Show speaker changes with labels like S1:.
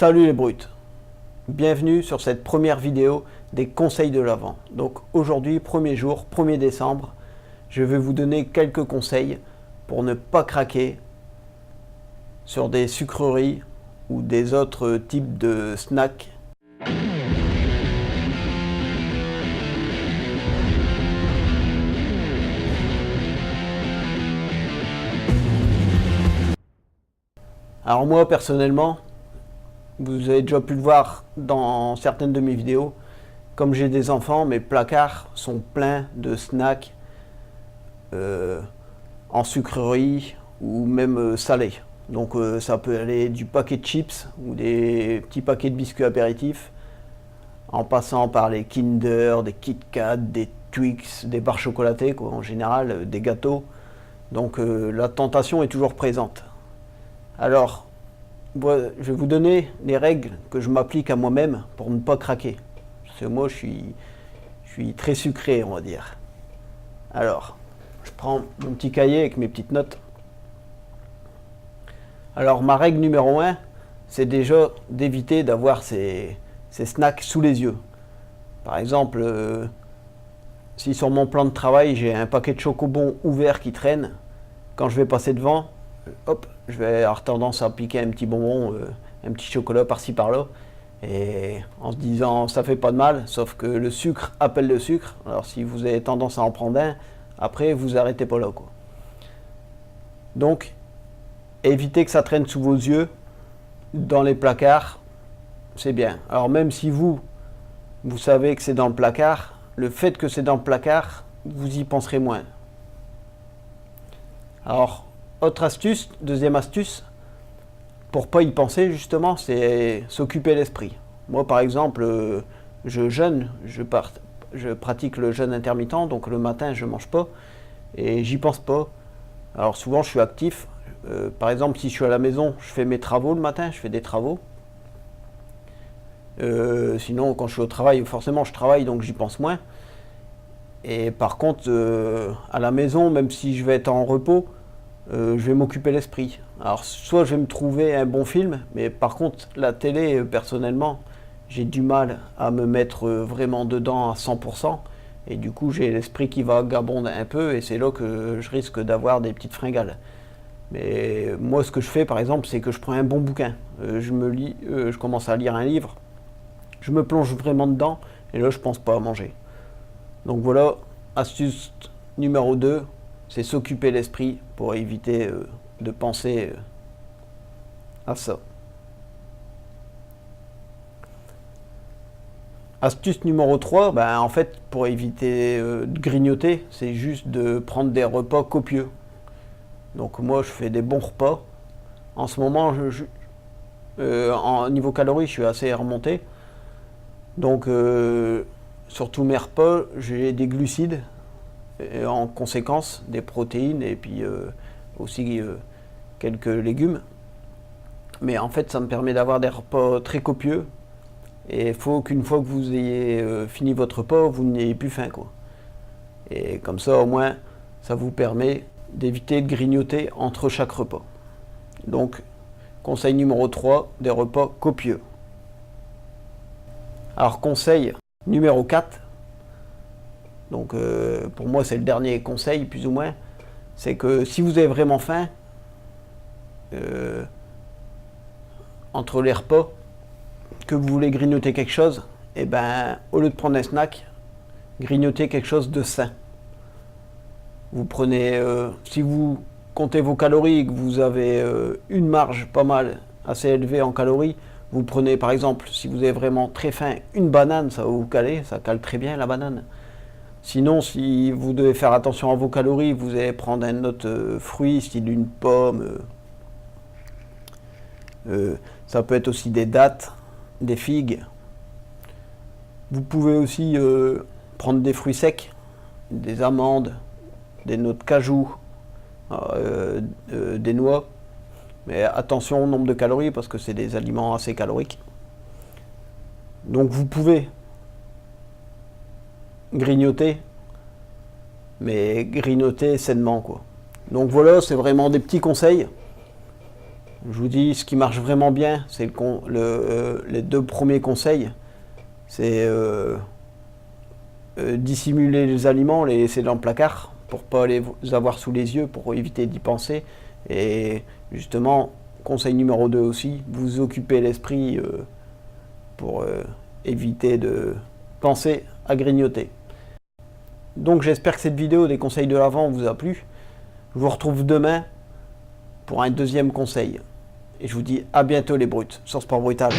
S1: Salut les brutes, bienvenue sur cette première vidéo des conseils de l'Avent. Donc aujourd'hui, premier jour, 1er décembre, je vais vous donner quelques conseils pour ne pas craquer sur des sucreries ou des autres types de snacks. Alors moi personnellement, vous avez déjà pu le voir dans certaines de mes vidéos, comme j'ai des enfants, mes placards sont pleins de snacks en sucrerie ou même salés. Donc ça peut aller du paquet de chips ou des petits paquets de biscuits apéritifs, en passant par les Kinder, des Kit Kat, des Twix, des barres chocolatées, quoi, en général, des gâteaux. Donc la tentation est toujours présente. Alors, je vais vous donner les règles que je m'applique à moi-même pour ne pas craquer. Parce que moi, je suis très sucré, on va dire. Alors, je prends mon petit cahier avec mes petites notes. Alors, ma règle numéro 1, c'est déjà d'éviter d'avoir ces snacks sous les yeux. Par exemple, si sur mon plan de travail, j'ai un paquet de chocobons ouvert qui traîne, quand je vais passer devant, hop, je vais avoir tendance à piquer un petit bonbon, un petit chocolat par-ci par-là, et en se disant ça fait pas de mal, sauf que le sucre appelle le sucre. Alors si vous avez tendance à en prendre un, après vous arrêtez pas là, quoi. Donc évitez que ça traîne sous vos yeux, dans les placards, c'est bien. Alors même si vous savez que c'est dans le placard, le fait que c'est dans le placard, vous y penserez moins. Alors, autre astuce, deuxième astuce, pour pas y penser justement, c'est s'occuper l'esprit. Moi par exemple, je jeûne, je pratique le jeûne intermittent, donc le matin je mange pas et j'y pense pas. Alors souvent je suis actif, par exemple si je suis à la maison, je fais mes travaux le matin, je fais des travaux. Sinon quand je suis au travail, forcément je travaille donc j'y pense moins. Et par contre, à la maison, même si je vais être en repos, je vais m'occuper l'esprit. Alors soit je vais me trouver un bon film, mais par contre la télé, personnellement, j'ai du mal à me mettre vraiment dedans à 100%, et du coup j'ai l'esprit qui va vagabonder un peu, et c'est là que je risque d'avoir des petites fringales. Mais moi ce que je fais par exemple, c'est que je prends un bon bouquin, je commence à lire un livre, je me plonge vraiment dedans, et là je pense pas à manger. Donc voilà, astuce numéro 2, c'est s'occuper l'esprit pour éviter de penser à ça. Astuce numéro 3, ben, en fait, pour éviter de grignoter, c'est juste de prendre des repas copieux. Donc moi, je fais des bons repas. En ce moment, en niveau calories, je suis assez remonté. Donc, sur tous mes repas, j'ai des glucides. Et en conséquence des protéines et puis aussi quelques légumes. Mais en fait ça me permet d'avoir des repas très copieux, et il faut qu'une fois que vous ayez fini votre repas, vous n'ayez plus faim, quoi. Et comme ça au moins ça vous permet d'éviter de grignoter entre chaque repas. Donc conseil numéro 3, des repas copieux. Alors conseil numéro 4, donc pour moi c'est le dernier conseil plus ou moins, c'est que si vous avez vraiment faim, entre les repas, que vous voulez grignoter quelque chose, et ben au lieu de prendre un snack, grignotez quelque chose de sain. Vous prenez, si vous comptez vos calories et que vous avez une marge pas mal assez élevée en calories, vous prenez par exemple, si vous avez vraiment très faim, une banane, ça va vous caler, ça cale très bien la banane. Sinon, si vous devez faire attention à vos calories, vous allez prendre un autre fruit, style une pomme. Ça peut être aussi des dattes, des figues. Vous pouvez aussi prendre des fruits secs, des amandes, des noix de cajou, des noix. Mais attention au nombre de calories parce que c'est des aliments assez caloriques. Donc vous pouvez grignoter, mais grignoter sainement, quoi. Donc voilà, c'est vraiment des petits conseils. Je vous dis, ce qui marche vraiment bien, c'est les deux premiers conseils. C'est dissimuler les aliments, les laisser dans le placard pour pas les avoir sous les yeux, pour éviter d'y penser. Et justement, conseil numéro 2 aussi, vous occuper l'esprit pour éviter de penser à grignoter. Donc j'espère que cette vidéo des conseils de l'Avent vous a plu. Je vous retrouve demain pour un deuxième conseil. Et je vous dis à bientôt les brutes sur Sport Brutal.